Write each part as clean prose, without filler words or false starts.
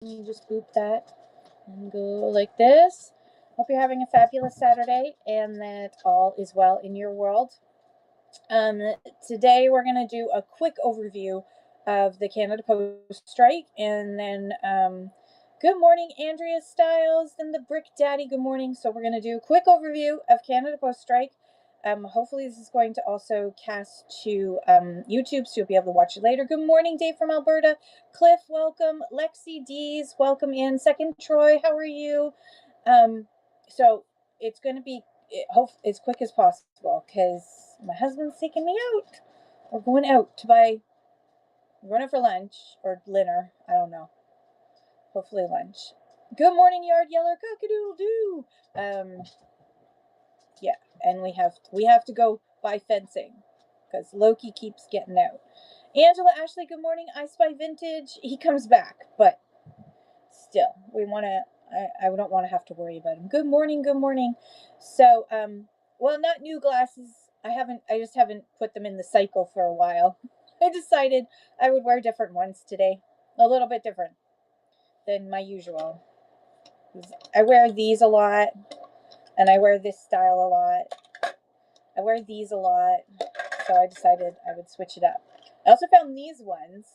me just boop that and go like this. Hope you're having a fabulous Saturday and that all is well in your world. Today we're going to do a quick overview of the Canada Post strike, and then good morning, Andrea Stiles and the Brick Daddy. Good morning. So we're going to do a quick overview of Canada Post strike. Hopefully this is going to also cast to YouTube, so you'll be able to watch it later. Good morning, Dave from Alberta. Cliff, welcome. Lexi Dees, welcome in. Second Troy, how are you? So it's going to be as quick as possible because my husband's taking me out. We're going out to buy. We're going out for lunch or dinner. I don't know. Hopefully lunch. Good morning, Yard Yeller. Cock-a-doodle-doo. Yeah, and we have to go buy fencing because Loki keeps getting out. Angela, Ashley, good morning. I Spy Vintage. He comes back, but still, we want to. I don't want to have to worry about him. Good morning. Good morning. So, well, not new glasses. I just haven't put them in the cycle for a while. I decided I would wear different ones today. A little bit different than my usual. I wear these a lot, and I wear this style a lot. I wear these a lot, so I decided I would switch it up. I also found these ones.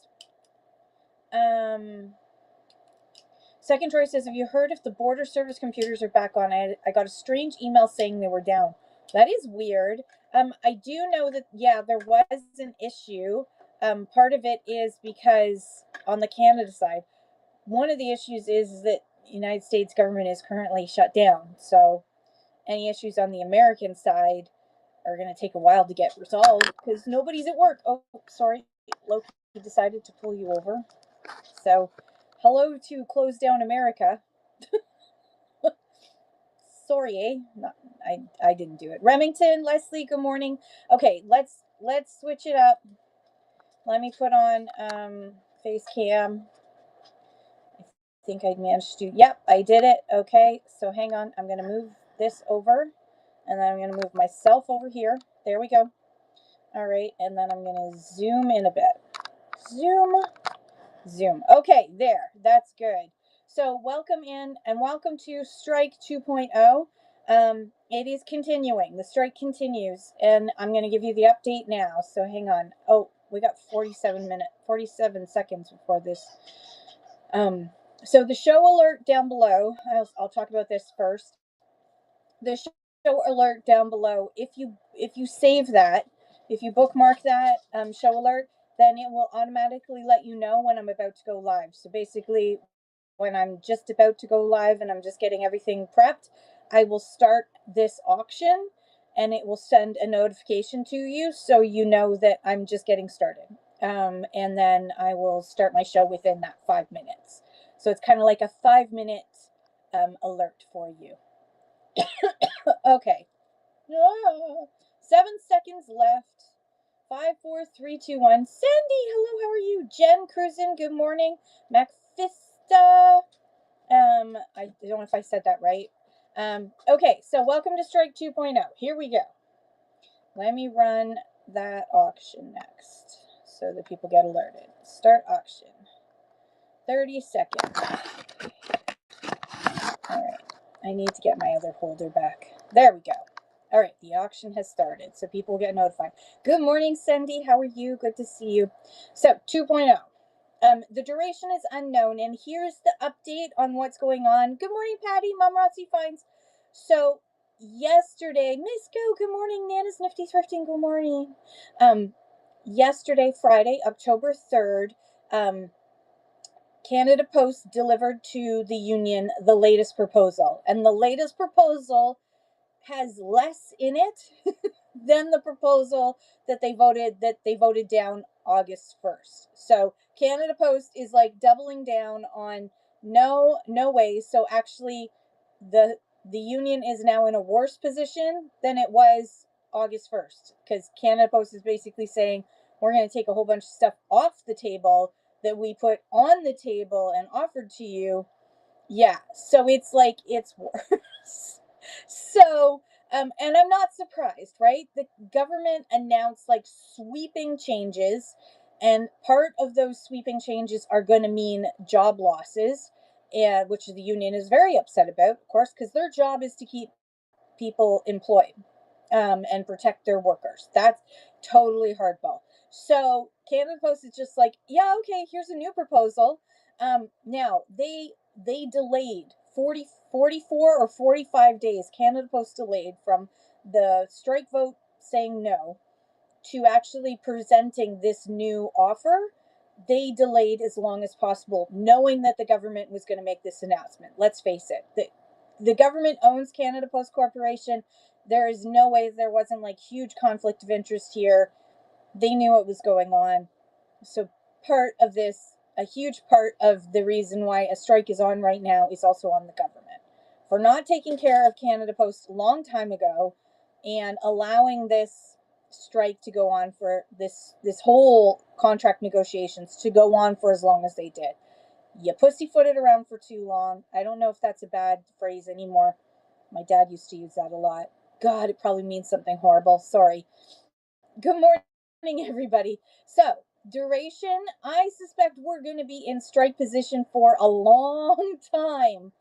Second Troy says, have you heard if the border service computers are back on? I got a strange email saying they were down. That is weird. I do know that, yeah, there was an issue. Part of it is because on the Canada side, one of the issues is that the United States government is currently shut down. So any issues on the American side are going to take a while to get resolved because nobody's at work. Oh, sorry. Loki decided to pull you over. So hello to close down America. Sorry, I didn't do it. Remington, Leslie, good morning. Okay, let's switch it up. Let me put on face cam. I think I managed to. Yep, I did it. Okay, so hang on. I'm going to move this over, and then I'm going to move myself over here. There we go. All right, and then I'm going to zoom in a bit. Zoom. Okay, there. That's good. So welcome in and welcome to Strike 2.0. It is continuing. The strike continues, and I'm going to give you the update now. So hang on. Oh, we got 47 seconds before this. So the show alert down below. I'll talk about this first. The show alert down below. If you save that, if you bookmark that show alert, then it will automatically let you know when I'm about to go live. So basically, when I'm just about to go live and I'm just getting everything prepped, I will start this auction and it will send a notification to you so you know that I'm just getting started. And then I will start my show within that 5 minutes. So it's kind of like a 5-minute alert for you. Okay. 7 seconds left. 5, 4, 3, 2, 1. Sandy, hello, how are you? Jen Cruisin, good morning. Macfista. I don't know if I said that right. Okay, so welcome to Strike 2.0. Here we go. Let me run that auction next so that people get alerted. Start auction. 30 seconds. All right. I need to get my other holder back. There we go. All right, the auction has started, so people get notified. Good morning, Cindy. How are you? Good to see you. So, 2.0. The duration is unknown, and here's the update on what's going on. Good morning, Patty. Mom Rotsy Finds. So, yesterday, Miss Go, good morning. Nana's Nifty Thrifting, good morning. Yesterday, Friday, October 3rd, Canada Post delivered to the union the latest proposal, and the latest proposal has less in it than the proposal that they voted down August 1st. So Canada Post is like doubling down on no way. So actually the union is now in a worse position than it was August 1st, because Canada Post is basically saying we're going to take a whole bunch of stuff off the table that we put on the table and offered to you. Yeah, so it's like it's worse. So, and I'm not surprised, right? The government announced like sweeping changes, and part of those sweeping changes are going to mean job losses. and which the union is very upset about, of course, because their job is to keep people employed, and protect their workers. That's totally hardball. So Canada Post is just like, yeah, okay, here's a new proposal. Now they delayed 44 or 45 days. Canada Post delayed from the strike vote saying no to actually presenting this new offer. They delayed as long as possible, knowing that the government was going to make this announcement. Let's face it, the government owns Canada Post Corporation. There is no way there wasn't like huge conflict of interest here. They knew what was going on. So part of this, a huge part of the reason why a strike is on right now is also on the government for not taking care of Canada Post a long time ago and allowing this strike to go on for this whole contract negotiations to go on for as long as they did. You pussyfooted around for too long. I don't know if that's a bad phrase anymore. My dad used to use that a lot. God, it probably means something horrible. Sorry. Good morning, everybody. So, duration, I suspect we're going to be in strike position for a long time.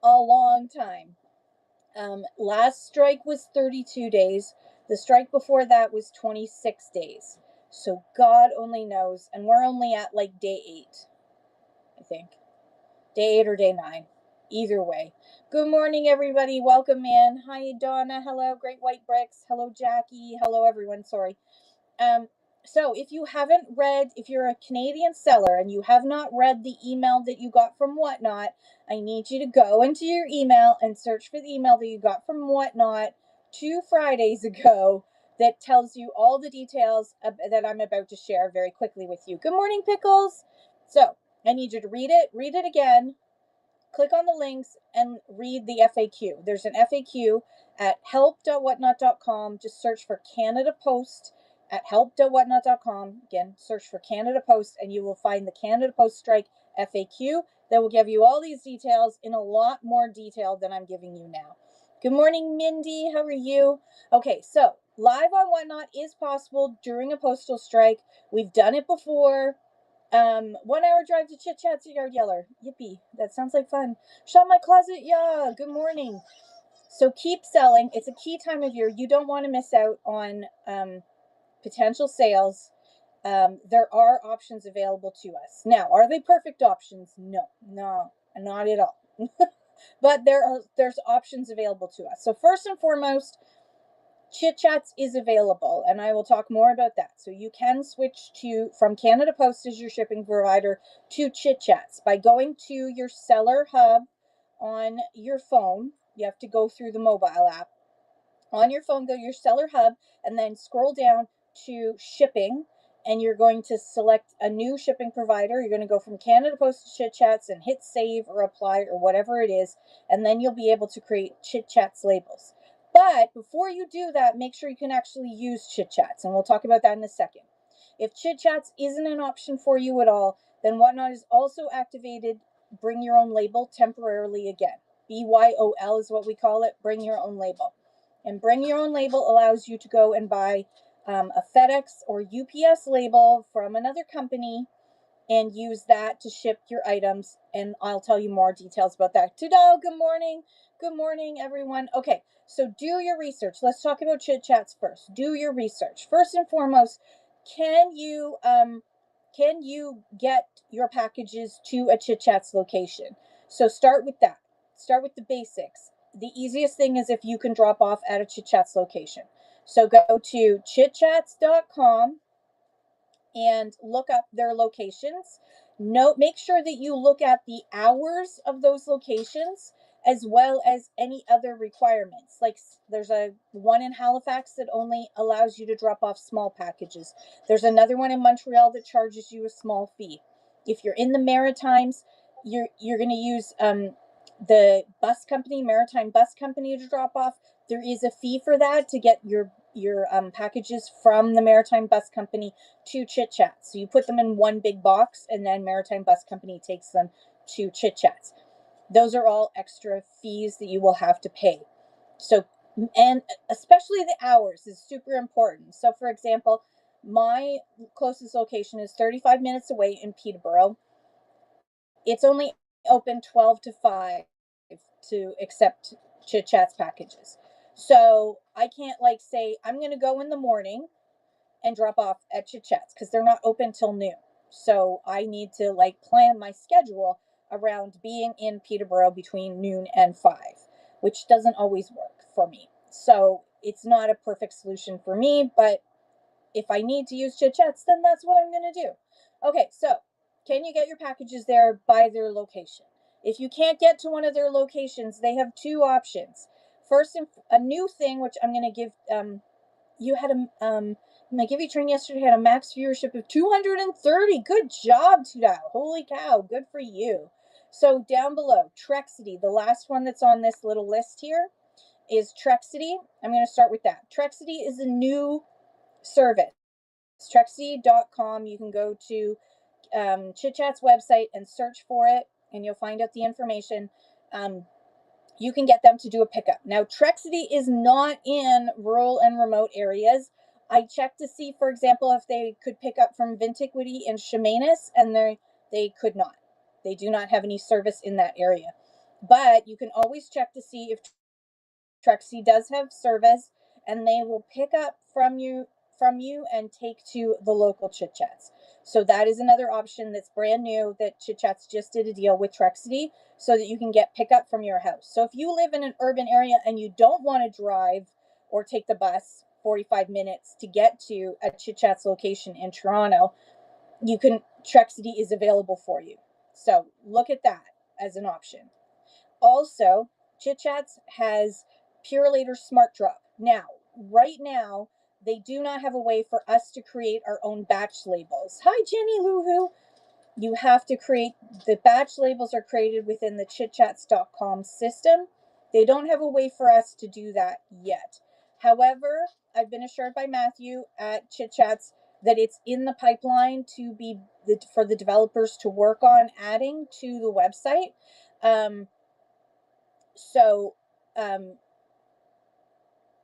A long time. Last strike was 32 days. The strike before that was 26 days. So, God only knows. And we're only at like day 8, I think. Day 8 or day 9. Either way. Good morning, everybody. Welcome in. Hi, Donna. Hello, Great White Bricks. Hello, Jackie. Hello, everyone. Sorry. Um, so if you haven't read, if you're a Canadian seller and you have not read the email that you got from Whatnot, I need you to go into your email and search for the email that you got from Whatnot 2 Fridays ago that tells you all the details that I'm about to share very quickly with you. Good morning, Pickles. So I need you to read it again, click on the links and read the FAQ. There's an FAQ at help.whatnot.com. Just search for Canada Post at help.whatnot.com. Again, search for Canada Post and you will find the Canada Post strike FAQ that will give you all these details in a lot more detail than I'm giving you now. Good morning, Mindy. How are you? Okay, so live on Whatnot is possible during a postal strike. We've done it before. 1 hour drive to Chitchats at Yard Yeller. Yippee. That sounds like fun. Shop my closet. Yeah. Good morning. So keep selling. It's a key time of year. You don't want to miss out on potential sales. There are options available to us. Now, are they perfect options? No, not at all. But there's options available to us. So first and foremost, Chitchats is available, and I will talk more about that. So you can switch from Canada Post as your shipping provider to Chitchats by going to your seller hub on your phone. You have to go through the mobile app. On your phone, go to your seller hub and then scroll down to shipping, and you're going to select a new shipping provider. You're going to go from Canada Post to Chitchats and hit save or apply or whatever it is, and then you'll be able to create Chitchats labels. But before you do that, make sure you can actually use Chitchats, and we'll talk about that in a second. If Chitchats isn't an option for you at all, then Whatnot is also activated Bring Your Own Label temporarily again. BYOL is what we call it, Bring Your Own Label. And Bring Your Own Label allows you to go and buy a FedEx or UPS label from another company and use that to ship your items. And I'll tell you more details about that. Tudor, good morning. Good morning, everyone. Okay, so do your research. Let's talk about Chitchats first. Do your research. First and foremost, can you get your packages to a Chitchats location? So start with that. Start with the basics. The easiest thing is if you can drop off at a Chitchats location. So go to chitchats.com and look up their locations. Make sure that you look at the hours of those locations as well as any other requirements. Like there's a one in Halifax that only allows you to drop off small packages. There's another one in Montreal that charges you a small fee. If you're in the Maritimes, you're going to use the bus company, Maritime Bus Company, to drop off. There is a fee for that to get your packages from the Maritime Bus Company to Chitchats. So you put them in one big box, and then Maritime Bus Company takes them to Chitchats. Those are all extra fees that you will have to pay. So, and especially the hours is super important. So, for example, my closest location is 35 minutes away in Peterborough. It's only open 12 to 5 to accept Chitchats packages. So I can't like say I'm going to go in the morning and drop off at Chitchats because they're not open till noon. So I need to like plan my schedule around being in Peterborough between noon and 5, which doesn't always work for me. So it's not a perfect solution for me, but if I need to use Chitchats, then that's what I'm going to do. Okay, so can you get your packages there by their location? If you can't get to one of their locations, they have two options. First, a new thing, which I'm going to give, you had my Give You Train yesterday had a max viewership of 230. Good job, Tudao. Holy cow, good for you. So down below, Trexity, the last one that's on this little list here is Trexity. I'm going to start with that. Trexity is a new service. Trexity.com. You can go to Chitchat's website and search for it, and you'll find out the information. You can get them to do a pickup. Now, Trexity is not in rural and remote areas. I checked to see, for example, if they could pick up from Vintiquity in Chemainus, and they could not. They do not have any service in that area. But you can always check to see if Trexity does have service, and they will pick up from you and take to the local Chitchats. So that is another option that's brand new that Chitchats just did a deal with Trexity so that you can get pickup from your house. So if you live in an urban area and you don't want to drive or take the bus 45 minutes to get to a Chitchats location in Toronto, Trexity is available for you. So look at that as an option. Also, Chitchats has Purelator Smart Drop. Now, right now, they do not have a way for us to create our own batch labels. Hi, Jenny Loohoo. You have to create, the batch labels are created within the chitchats.com system. They don't have a way for us to do that yet. However, I've been assured by Matthew at Chitchats that it's in the pipeline to be for the developers to work on adding to the website. So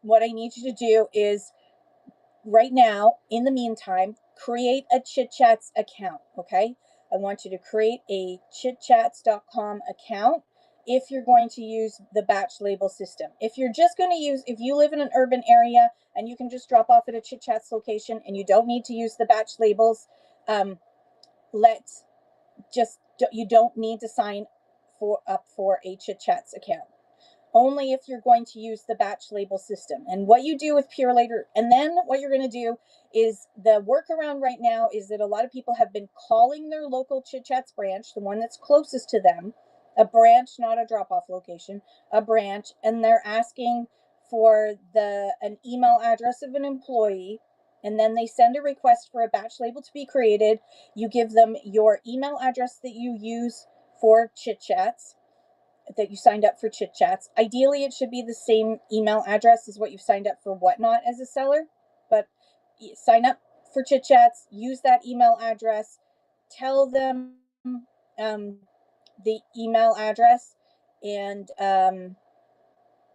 what I need you to do is right now, in the meantime, create a Chitchats account, okay? I want you to create a chitchats.com account if you're going to use the batch label system. If you're just going to if you live in an urban area and you can just drop off at a Chitchats location and you don't need to use the batch labels, you don't need to sign up for a Chitchats account. Only if you're going to use the batch label system. And what you do with Purelator, and then what you're going to do is the workaround right now is that a lot of people have been calling their local Chitchats branch, the one that's closest to them, a branch, not a drop-off location, a branch, and they're asking for an email address of an employee, and then they send a request for a batch label to be created. You give them your email address that you use for Chitchats, that you signed up for Chitchats. Ideally, it should be the same email address as what you've signed up for Whatnot as a seller, but sign up for Chitchats, use that email address, tell them the email address, and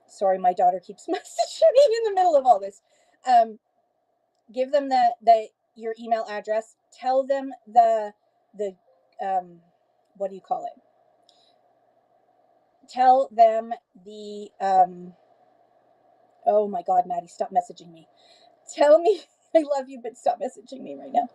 sorry, my daughter keeps messaging me in the middle of all this. Give them your email address, tell them the what do you call it? Tell them the, oh my God, Maddie, stop messaging me. Tell me, I love you, but stop messaging me right now.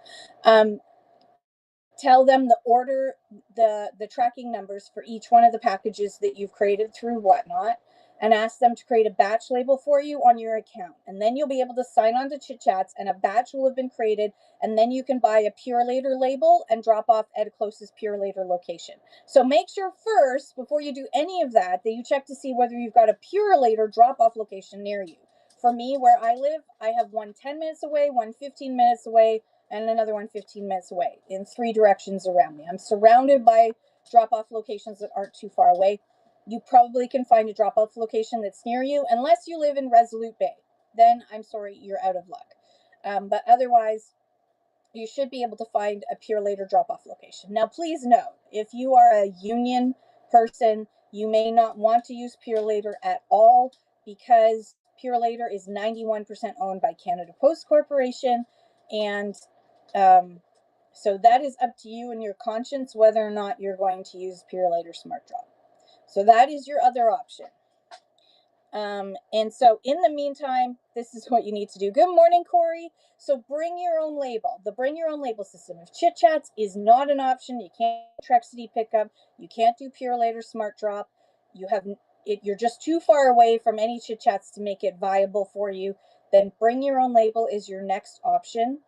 Tell them the order, the tracking numbers for each one of the packages that you've created through Whatnot, and ask them to create a batch label for you on your account. And then you'll be able to sign on to Chitchats and a batch will have been created. And then you can buy a Purelator label and drop off at a closest Purelator location. So make sure first, before you do any of that you check to see whether you've got a Purelator drop off location near you. For me, where I live, I have one 10 minutes away, one 15 minutes away, and another one 15 minutes away in 3 directions around me. I'm surrounded by drop-off locations that aren't too far away. You probably can find a drop-off location that's near you, unless you live in Resolute Bay. Then I'm sorry, you're out of luck. But otherwise, you should be able to find a Purelator drop-off location. Now, please note, if you are a union person, you may not want to use Purelator at all because Purelator is 91% owned by Canada Post Corporation, and So that is up to you and your conscience whether or not you're going to use Purolite or Smart Drop. So that is your other option. And so in the meantime, this is what you need to do. Good morning, Corey. So bring your own label, the bring your own label system. If Chitchats is not an option, you can't Trek City pickup, you can't do Purolite or Smart Drop, you have it, you're just too far away from any Chitchats to make it viable for you, then bring your own label is your next option.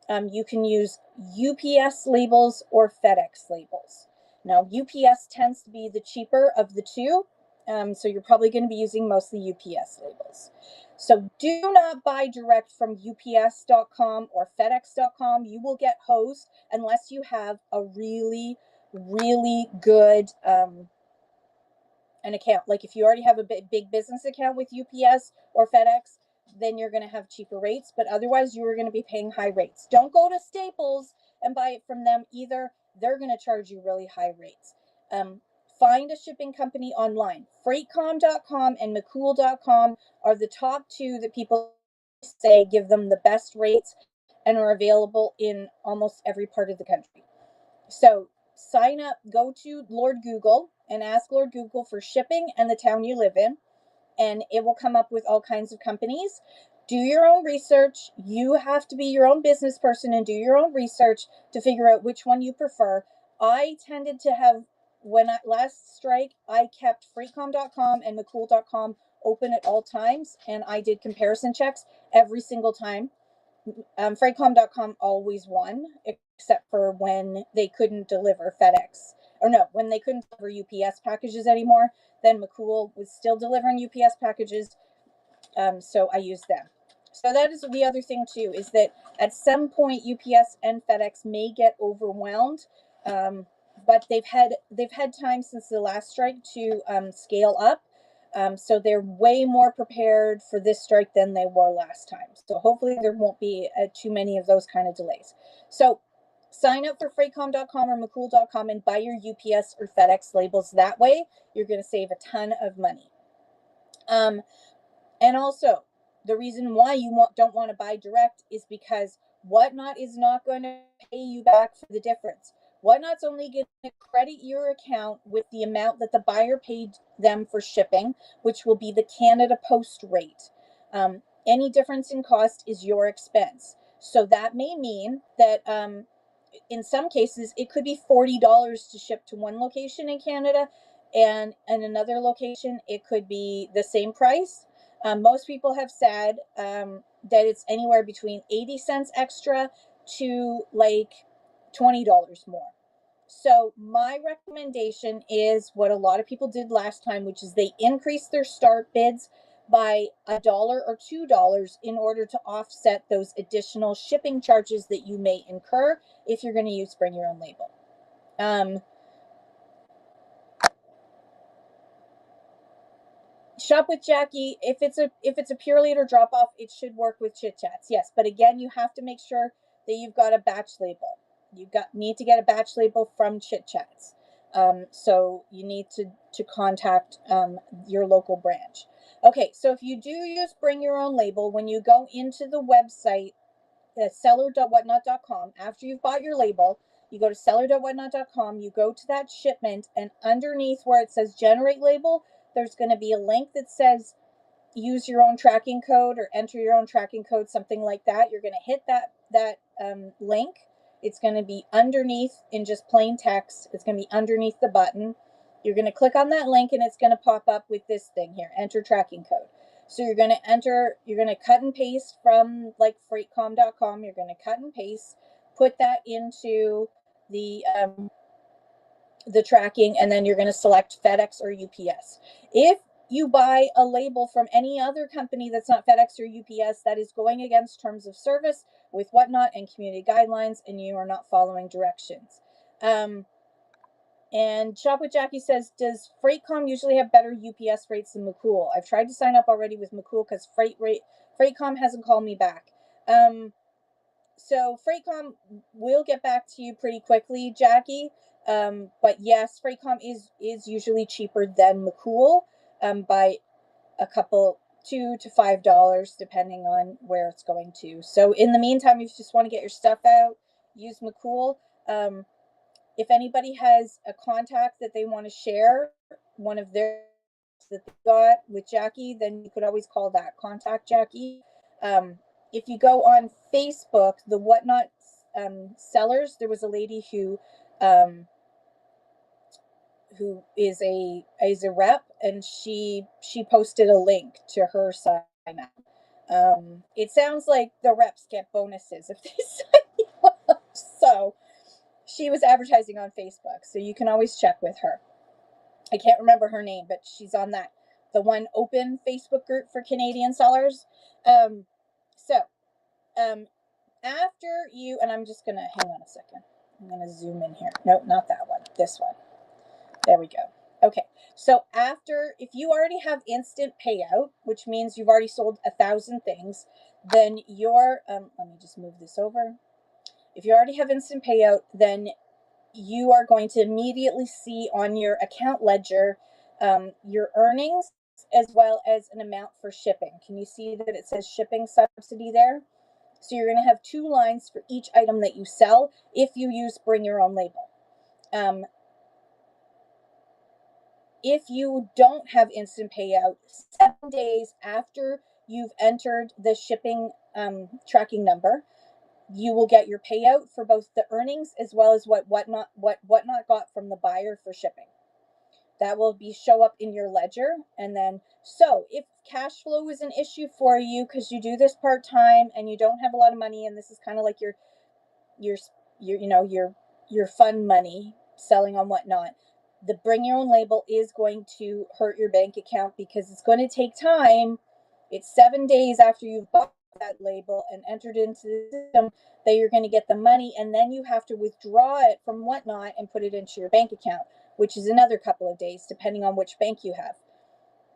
You can use UPS labels or FedEx labels. Now, UPS tends to be the cheaper of the two, so you're probably going to be using mostly UPS labels. So do not buy direct from UPS.com or FedEx.com. You will get hosed unless you have a really, really good an account. Like if you already have a big business account with UPS or FedEx, then you're going to have cheaper rates, but otherwise you are going to be paying high rates. Don't go to Staples and buy it from them either. They're going to charge you really high rates. Find a shipping company online. Freightcom.com and McCool.com are the top two that people say give them the best rates and are available in almost every part of the country. So sign up, go to Lord Google and ask Lord Google for shipping and the town you live in, and it will come up with all kinds of companies. Do your own research. You have to be your own business person and do your own research to figure out which one you prefer. I tended to have, when I last strike, I kept freightcom.com and mccool.com open at all times, and I did comparison checks every single time. Freightcom.com always won, except for when they couldn't deliver FedEx. Or no, when they couldn't deliver UPS packages anymore, then McCool was still delivering UPS packages, so I used them. So that is the other thing too, is that at some point UPS and FedEx may get overwhelmed, but they've had time since the last strike to scale up. So they're way more prepared for this strike than they were last time. So hopefully there won't be too many of those kind of delays. So sign up for freightcom.com or mccool.com and buy your UPS or FedEx labels. That way you're going to save a ton of money. And also, the reason why you don't want to buy direct is because Whatnot is not going to pay you back for the difference. Whatnot's only going to credit your account with the amount that the buyer paid them for shipping, which will be the Canada Post rate. Any difference in cost is your expense. So that may mean that in some cases, it could be $40 to ship to one location in Canada, and in another location, it could be the same price. Most people have said that it's anywhere between 80 cents extra to like $20 more. So my recommendation is what a lot of people did last time, which is they increased their start bids by $1 or $2 in order to offset those additional shipping charges that you may incur if you're going to use bring your own label. Shop with Jackie. If it's a Purolite or drop off, it should work with Chitchats. Yes, but again, you have to make sure that you've got a batch label. You need to get a batch label from Chitchats. So you need to contact your local branch. Okay, so if you do use bring your own label, when you go into the website, seller.whatnot.com, after you've bought your label, you go to seller.whatnot.com, you go to that shipment, and underneath where it says generate label, there's going to be a link that says use your own tracking code or enter your own tracking code, something like that. You're going to hit that link. It's going to be underneath in just plain text. It's going to be underneath the button. You're going to click on that link and it's going to pop up with this thing here, enter tracking code. So you're going to cut and paste from like freightcom.com. You're going to cut and paste, put that into the tracking, and then you're going to select FedEx or UPS. If you buy a label from any other company that's not FedEx or UPS, that is going against terms of service with Whatnot and community guidelines, and you are not following directions. And Shop with Jackie says, does Freightcom usually have better UPS rates than McCool? I've tried to sign up already with McCool because Freightcom hasn't called me back. So Freightcom will get back to you pretty quickly, Jackie. But yes, Freightcom is usually cheaper than McCool by a couple, $2 to $5, depending on where it's going to. So in the meantime, if you just want to get your stuff out use McCool. If anybody has a contact that they want to share, one of their that they got with Jackie, then you could always call that contact Jackie. If you go on Facebook, the Whatnot sellers, there was a lady um, who is a rep, and she posted a link to her sign up. It sounds like the reps get bonuses if they sign you up. So she was advertising on Facebook, so you can always check with her. I can't remember her name, but she's on the one open Facebook group for Canadian sellers. Um, so um, after you, and I'm just gonna hang on a second. I'm gonna zoom in here. Nope, not that one. This one. There we go. Okay, so after, if you already have instant payout, which means you've already sold 1,000 things, then let me just move this over. If you already have instant payout, then you are going to immediately see on your account ledger your earnings as well as an amount for shipping. Can you see that it says shipping subsidy there? So you're going to have 2 lines for each item that you sell if you use bring your own label. If you don't have instant payout, 7 days after you've entered the shipping tracking number, you will get your payout for both the earnings as well as what Whatnot got from the buyer for shipping. That will show up in your ledger. And then, so if cash flow is an issue for you because you do this part-time and you don't have a lot of money, and this is kind of like your your fun money selling on Whatnot, the bring your own label is going to hurt your bank account because it's going to take time. It's 7 days after you've bought that label and entered into the system that you're going to get the money, and then you have to withdraw it from Whatnot and put it into your bank account, which is another couple of days depending on which bank you have.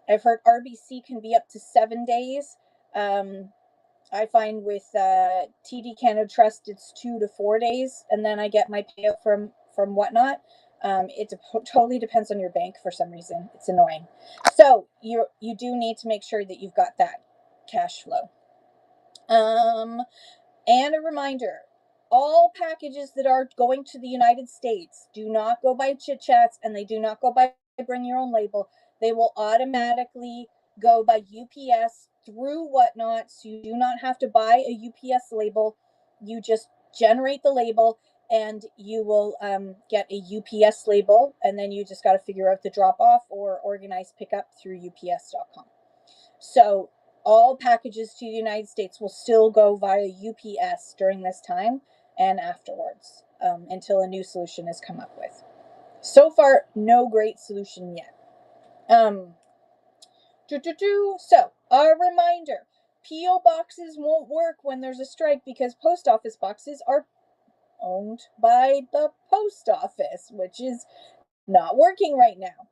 I've heard RBC can be up to 7 days. I find with TD Canada Trust, it's 2 to 4 days, and then I get my payout from Whatnot. It totally depends on your bank for some reason. It's annoying. So you do need to make sure that you've got that cash flow. And a reminder, all packages that are going to the United States do not go by Chitchats, and they do not go by bring your own label. They will automatically go by UPS through Whatnot, so you do not have to buy a UPS label. You just generate the label and you will get a UPS label, and then you just got to figure out the drop off or organize pickup through ups.com. So all packages to the United States will still go via UPS during this time and afterwards until a new solution is come up with. So far, no great solution yet. So, a reminder, P.O. boxes won't work when there's a strike because post office boxes are owned by the post office, which is not working right now.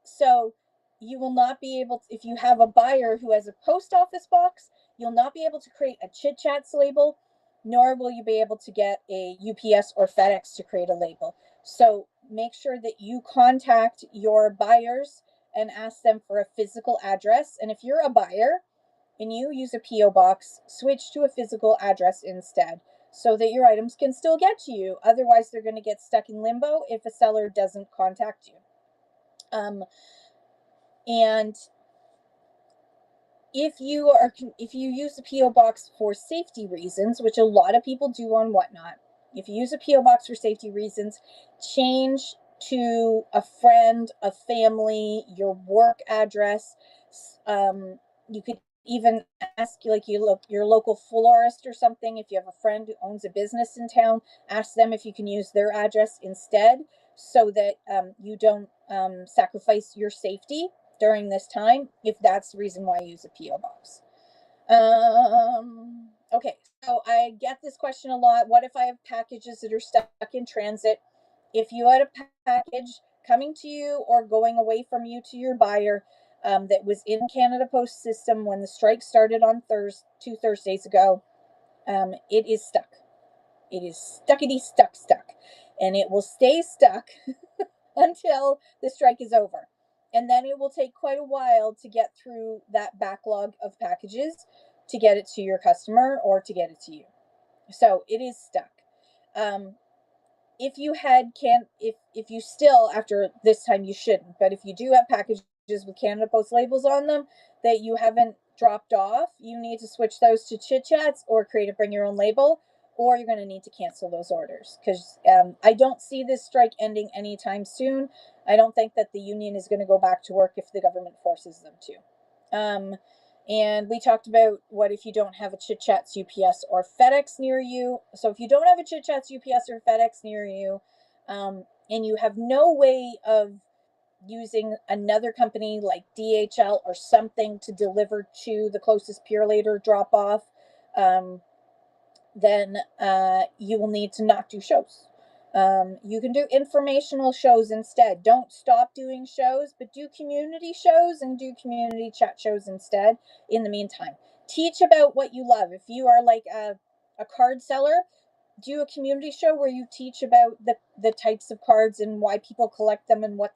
So you will not be able to, if you have a buyer who has a post office box, you'll not be able to create a Chitchats label, nor will you be able to get a UPS or FedEx to create a label. So make sure that you contact your buyers and ask them for a physical address. And if you're a buyer and you use a P.O. box, switch to a physical address instead so that your items can still get to you. Otherwise, they're going to get stuck in limbo if a seller doesn't contact you. And if you use a P.O. box for safety reasons, which a lot of people do on Whatnot, if you use a P.O. box for safety reasons, change to a friend, a family, your work address. You could even ask, like, your local florist or something. If you have a friend who owns a business in town, ask them if you can use their address instead, so that you don't sacrifice your safety during this time, if that's the reason why I use a P.O. box. Okay, so I get this question a lot. What if I have packages that are stuck in transit? If you had a package coming to you or going away from you to your buyer that was in Canada Post system when the strike started on 2 Thursdays ago, it is stuck. It is stuck. And it will stay stuck until the strike is over. And then it will take quite a while to get through that backlog of packages to get it to your customer or to get it to you. So it is stuck. If you had if you still, after this time you shouldn't, but if you do have packages with Canada Post labels on them that you haven't dropped off, you need to switch those to Chitchats or create a bring your own label, or you're going to need to cancel those orders, because I don't see this strike ending anytime soon. I don't think that the union is going to go back to work if the government forces them to. And we talked about what if you don't have a Chitchats, UPS, or FedEx near you. So if you don't have a Chitchats, UPS, or FedEx near you, and you have no way of using another company like DHL or something to deliver to the closest Pure Later drop off, then you will need to not do shows. You can do informational shows instead. Don't stop doing shows, but do community shows and do community chat shows instead in the meantime. Teach about what you love. If you are like a card seller, do a community show where you teach about the types of cards and why people collect them and what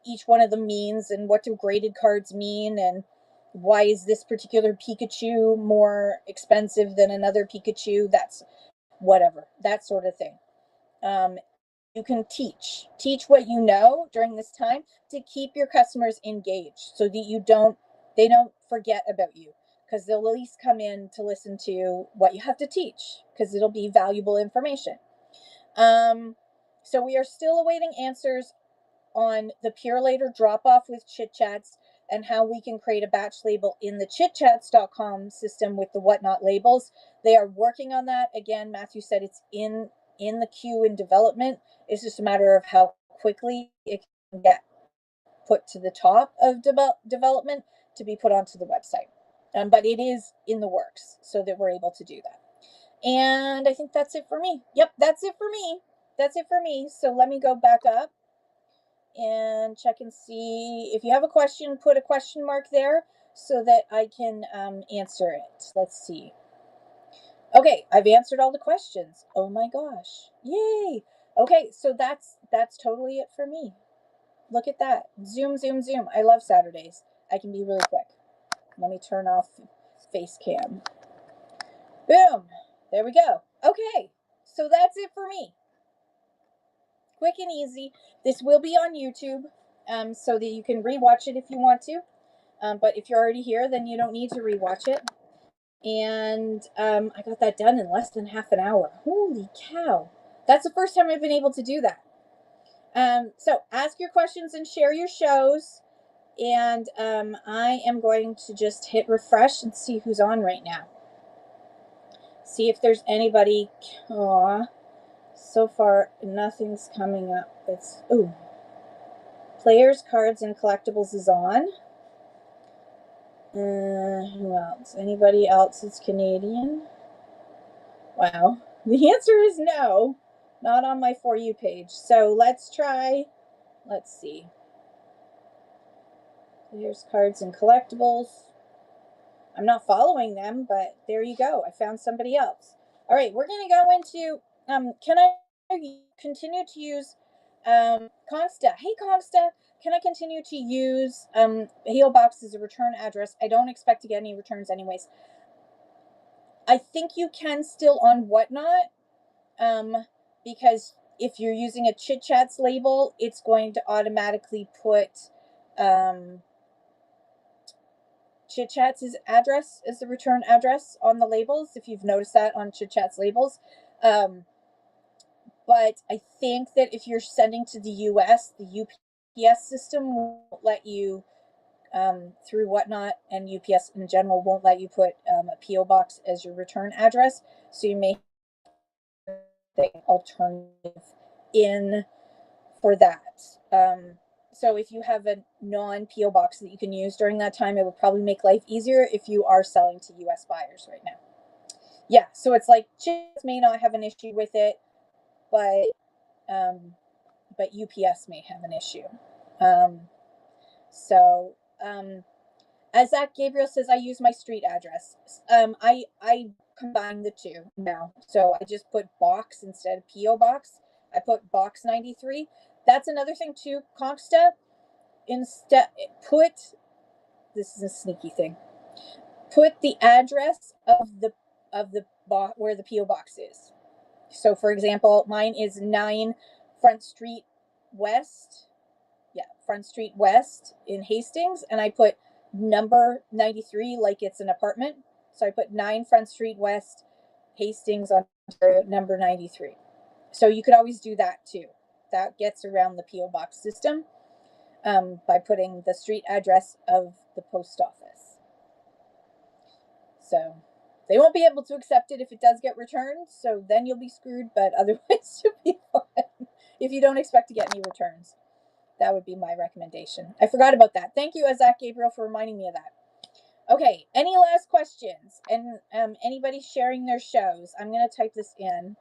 each one of them means and what do graded cards mean and why is this particular Pikachu more expensive than another Pikachu. That's whatever, that sort of thing. You can teach what you know during this time to keep your customers engaged so that they don't forget about you, because they'll at least come in to listen to what you have to teach because it'll be valuable information. So we are still awaiting answers on the Pure Later drop off with Chitchats and how we can create a batch label in the chitchats.com system with the whatnot labels. They are working on that. Again, Matthew said it's in the queue in development. It's just a matter of how quickly it can get put to the top of development to be put onto the website. But it is in the works so that we're able to do that. And I think that's it for me. Yep, that's it for me. That's it for me. So let me go back up and check and see if you have a question, put a question mark there so that I can answer it. Let's see. Okay, I've answered all the questions. Oh my gosh. Yay. Okay, so that's totally it for me. Look at that. Zoom, zoom, zoom. I love Saturdays. I can be really quick. Let me turn off face cam. Boom. There we go. Okay, so that's it for me. Quick and easy. This will be on YouTube, so that you can rewatch it if you want to. But if you're already here, then you don't need to rewatch it. And I got that done in less than half an hour. Holy cow. That's the first time I've been able to do that. So ask your questions and share your shows. And I am going to just hit refresh and see who's on right now. See if there's anybody. Aw, so far nothing's coming up. It's players, cards, and collectibles is on. Who else? Anybody else is Canadian? Wow. The answer is no. Not on my For You page. So let's try. Let's see. Here's cards and collectibles. I'm not following them, but there you go. I found somebody else. All right, we're going to go into, can I continue to use Consta? Hey, Consta, can I continue to use PO Box as a return address? I don't expect to get any returns anyways. I think you can still on Whatnot, because if you're using a Chitchats label, it's going to automatically put Chitchats' address as the return address on the labels, if you've noticed that on Chitchats labels. But I think that if you're sending to the US, the UPS system won't let you, through Whatnot, and UPS in general won't let you put a PO box as your return address. So you may have the alternative in for that. So if you have a non-PO box that you can use during that time, it would probably make life easier if you are selling to US buyers right now. Yeah, so it's like Chitchats may not have an issue with it, but UPS may have an issue. As Zach Gabriel says, I use my street address. I combine the two now. So I just put box instead of PO box. I put box 93. That's another thing too, Consta. Instead, this is a sneaky thing. Put the address of the box where the PO box is. So for example, mine is 9 Front Street West. Yeah, Front Street West in Hastings, and I put number 93 like it's an apartment. So I put 9 Front Street West, Hastings, Ontario, number 93. So you could always do that too. That gets around the P.O. Box system by putting the street address of the post office. So they won't be able to accept it if it does get returned. So then you'll be screwed, but otherwise you'll be fine if you don't expect to get any returns. That would be my recommendation. I forgot about that. Thank you, Zach Gabriel, for reminding me of that. Okay, any last questions? And anybody sharing their shows? I'm going to type this in.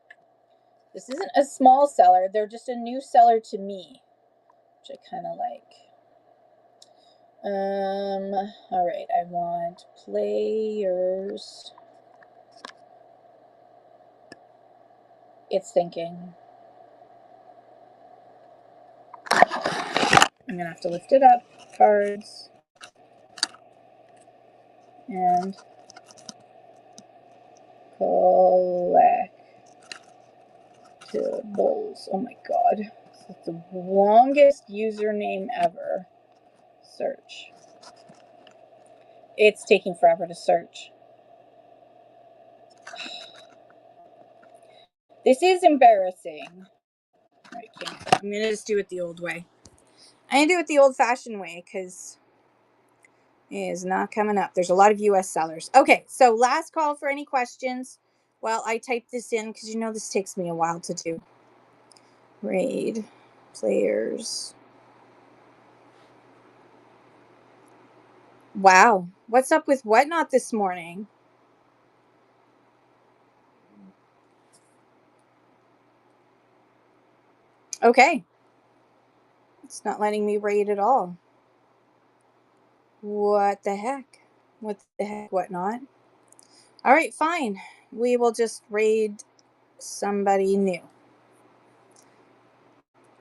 This isn't a small seller. They're just a new seller to me, which I kind of like. All right, I want players. It's thinking. I'm going to have to lift it up. Cards. And collectibles. Oh my god. It's the longest username ever. Search. It's taking forever to search. This is embarrassing. I'm going to just do it the old way. I'm going to do it the old-fashioned way because it is not coming up. There's a lot of U.S. sellers. Okay, so last call for any questions while I type this in because you know this takes me a while to do. Raid. Players. Wow. What's up with Whatnot this morning? Okay. It's not letting me raid at all. What the heck? What the heck, Whatnot? All right, fine. We will just raid somebody new.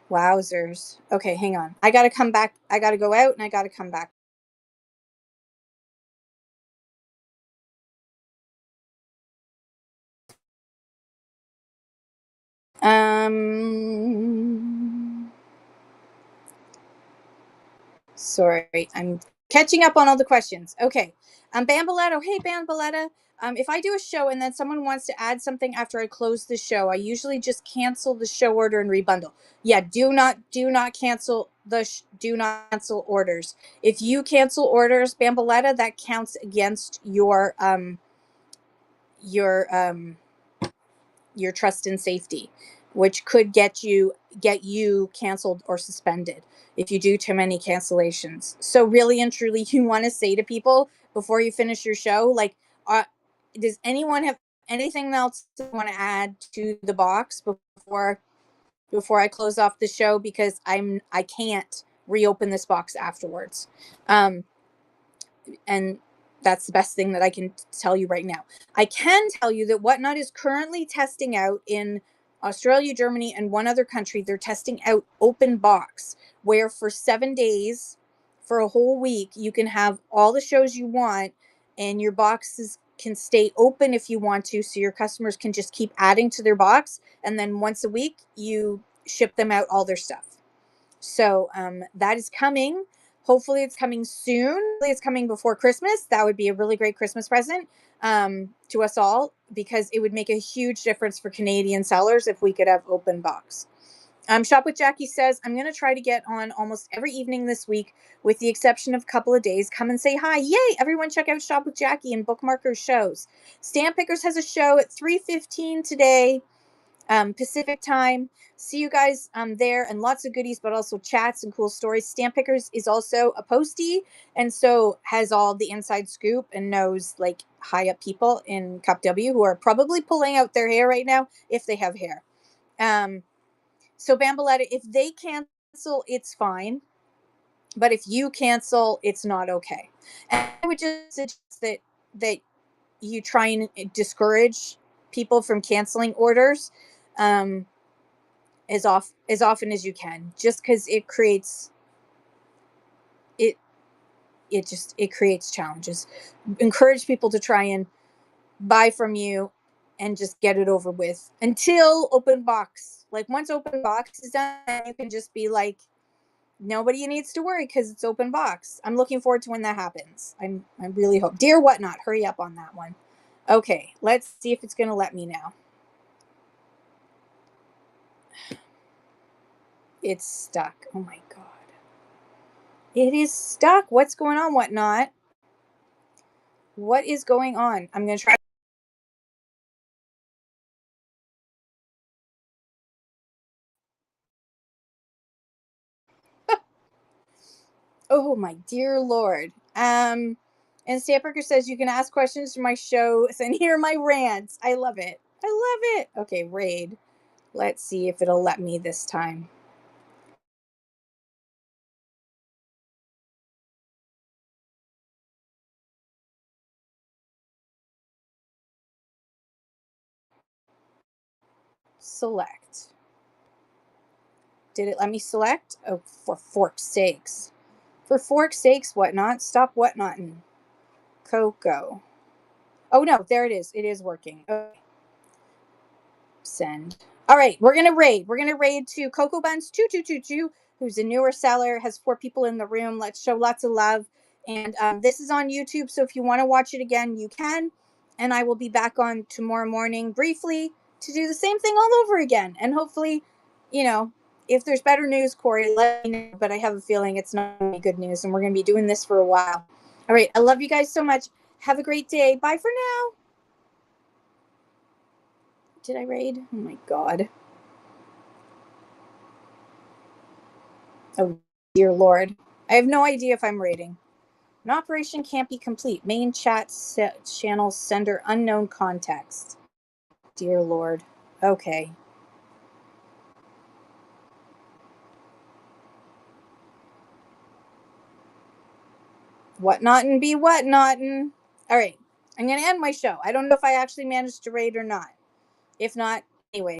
Wowzers. Okay, hang on. I got to come back. I got to go out and I got to come back. Sorry, I'm catching up on all the questions. Okay. Bamboletto. Hey, Bamboletta. If I do a show and then someone wants to add something after I close the show, I usually just cancel the show order and rebundle. Yeah, do not cancel do not cancel orders. If you cancel orders, Bamboletta, that counts against your trust and safety, which could get you canceled or suspended if you do too many cancellations. So really and truly, you want to say to people before you finish your show, like, does anyone have anything else they want to add to the box before I close off the show, because I can't reopen this box afterwards. And that's the best thing that I can tell you right now. I can tell you that Whatnot is currently testing out in Australia, Germany, and one other country. They're testing out open box, where for 7 days, for a whole week, you can have all the shows you want, and your boxes can stay open if you want to, so your customers can just keep adding to their box, and then once a week, you ship them out all their stuff. So that is coming. Hopefully it's coming soon. Hopefully it's coming before Christmas. That would be a really great Christmas present to us all, because it would make a huge difference for Canadian sellers if we could have open box. Shop with Jackie says, I'm going to try to get on almost every evening this week, with the exception of a couple of days. Come and say hi. Yay! Everyone check out Shop with Jackie and bookmark her shows. Stamp Pickers has a show at 3:15 today. Pacific time. See you guys there, and lots of goodies, but also chats and cool stories. Stamp Pickers is also a postie, and so has all the inside scoop and knows like high up people in Cup W who are probably pulling out their hair right now if they have hair. So Bamboletta, if they cancel, it's fine, but if you cancel, it's not okay. And I would just suggest that you try and discourage people from canceling orders as often as you can, just because it creates challenges. Encourage people to try and buy from you and just get it over with until open box. Like once open box is done, you can just be like, nobody needs to worry because it's open box. I'm looking forward to when that happens. I really hope. Dear Whatnot, hurry up on that one. Okay, let's see if it's going to let me now. It's stuck. Oh my God. It is stuck. What's going on, Whatnot? What is going on? I'm going to try. Oh my dear Lord. And Stamperker says you can ask questions to my shows and hear my rants. I love it. I love it. Okay, raid. Let's see if it'll let me this time. Select. Did it let me select? Oh, for fork's sakes. For fork's sakes, Whatnot. Stop Whatnotting. Coco. Oh no, there it is. It is working. Okay. Send. All right, we're gonna raid. We're gonna raid to Coco Buns 2222, who's a newer seller, has 4 people in the room. Let's show lots of love. And this is on YouTube, so if you want to watch it again, you can. And I will be back on tomorrow morning briefly to do the same thing all over again. And hopefully, you know, if there's better news, Corey, let me know. But I have a feeling it's not going to be good news, and we're going to be doing this for a while. All right, I love you guys so much. Have a great day. Bye for now. Did I raid? Oh my God. Oh, dear Lord. I have no idea if I'm raiding. An operation can't be complete. Main chat channel sender unknown context. Dear Lord. Okay. Whatnottin' be whatnottin'. All right. I'm going to end my show. I don't know if I actually managed to raid or not. If not, anyway.